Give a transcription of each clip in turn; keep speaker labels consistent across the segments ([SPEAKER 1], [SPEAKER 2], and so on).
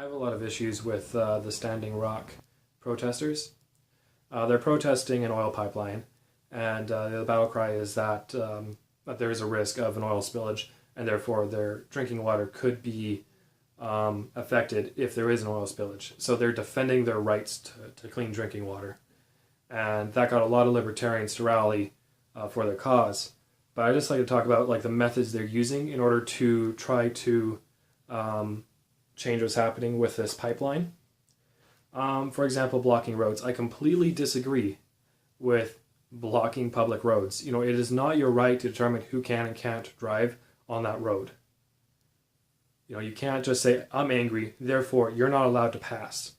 [SPEAKER 1] have a lot of issues with the Standing Rock protesters. They're protesting an oil pipeline, and the battle cry is that there is a risk of an oil spillage, and therefore their drinking water could be affected if there is an oil spillage. So they're defending their rights to clean drinking water. And that got a lot of libertarians to rally for their cause. But I just like to talk about the methods they're using in order to try to change what's happening with this pipeline. For example, blocking roads. I completely disagree with blocking public roads. It is not your right to determine who can and can't drive on that road. You can't just say, I'm angry, therefore you're not allowed to pass.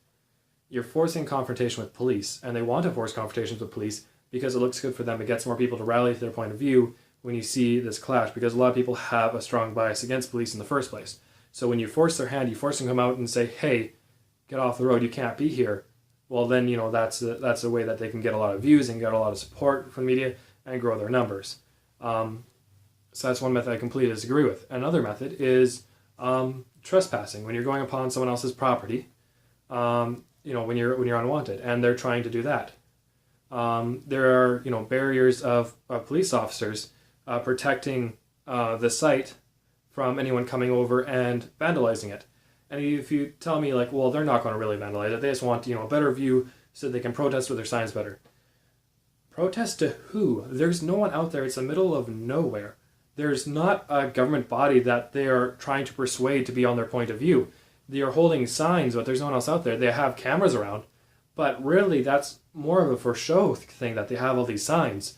[SPEAKER 1] You're forcing confrontation with police, and they want to force confrontations with police because it looks good for them. It gets more people to rally to their point of view when you see this clash, because a lot of people have a strong bias against police in the first place. So when you force their hand, you force them to come out and say, hey, get off the road, you can't be here. Well, then, that's a way that they can get a lot of views and get a lot of support from the media and grow their numbers. So that's one method I completely disagree with. Another method is trespassing. When you're going upon someone else's property, when you're unwanted, and they're trying to do that. There are, barriers of police officers protecting the site from anyone coming over and vandalizing it. And if you tell me, well, they're not going to really vandalize it, they just want, a better view so they can protest with their signs better. Protest to who? There's no one out there. It's the middle of nowhere. There's not a government body that they are trying to persuade to be on their point of view. They are holding signs, but there's no one else out there. They have cameras around, but really that's more of a for show thing that they have all these signs.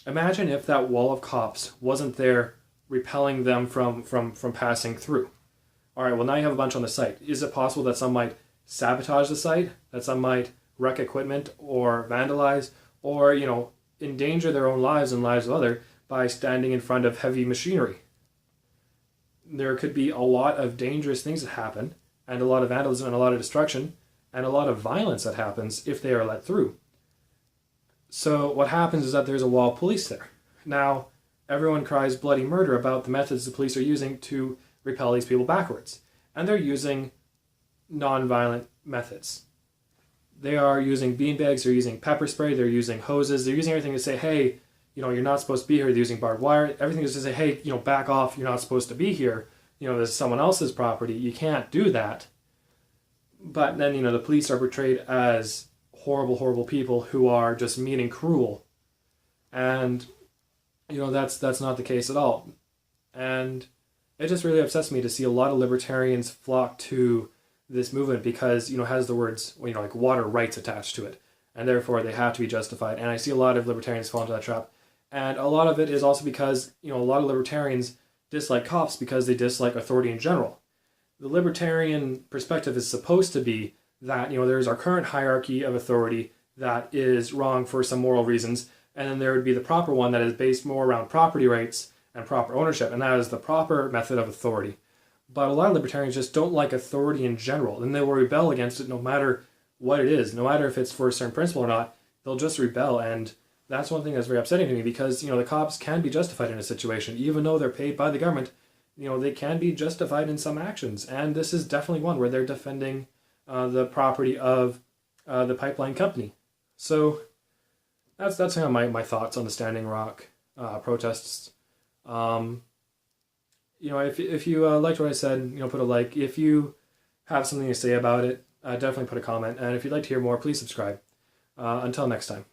[SPEAKER 1] Imagine if that wall of cops wasn't there repelling them from passing through. All right, well, now you have a bunch on the site. Is it possible that some might sabotage the site, that some might wreck equipment or vandalize, or, endanger their own lives and lives of others by standing in front of heavy machinery? There could be a lot of dangerous things that happen, and a lot of vandalism and a lot of destruction, and a lot of violence that happens if they are let through. So what happens is that there's a wall of police there. Now, everyone cries bloody murder about the methods the police are using to repel these people backwards. And they're using non-violent methods. They are using beanbags, they're using pepper spray, they're using hoses, they're using everything to say, hey, you're not supposed to be here. They're using barbed wire. Everything is to say, hey, back off. You're not supposed to be here. This is someone else's property. You can't do that. But then, the police are portrayed as horrible, horrible people who are just mean and cruel. And, that's not the case at all. And it just really upsets me to see a lot of libertarians flock to this movement because, it has the words, like water rights attached to it. And therefore, they have to be justified. And I see a lot of libertarians fall into that trap. And a lot of it is also because, a lot of libertarians dislike cops because they dislike authority in general. The libertarian perspective is supposed to be that, there's our current hierarchy of authority that is wrong for some moral reasons, and then there would be the proper one that is based more around property rights and proper ownership, and that is the proper method of authority. But a lot of libertarians just don't like authority in general, and they will rebel against it no matter what it is, no matter if it's for a certain principle or not, they'll just rebel. And that's one thing that's very upsetting to me because, the cops can be justified in a situation. Even though they're paid by the government, they can be justified in some actions. And this is definitely one where they're defending the property of the pipeline company. So that's kind of my thoughts on the Standing Rock protests. If you liked what I said, put a like. If you have something to say about it, definitely put a comment. And if you'd like to hear more, please subscribe. Until next time.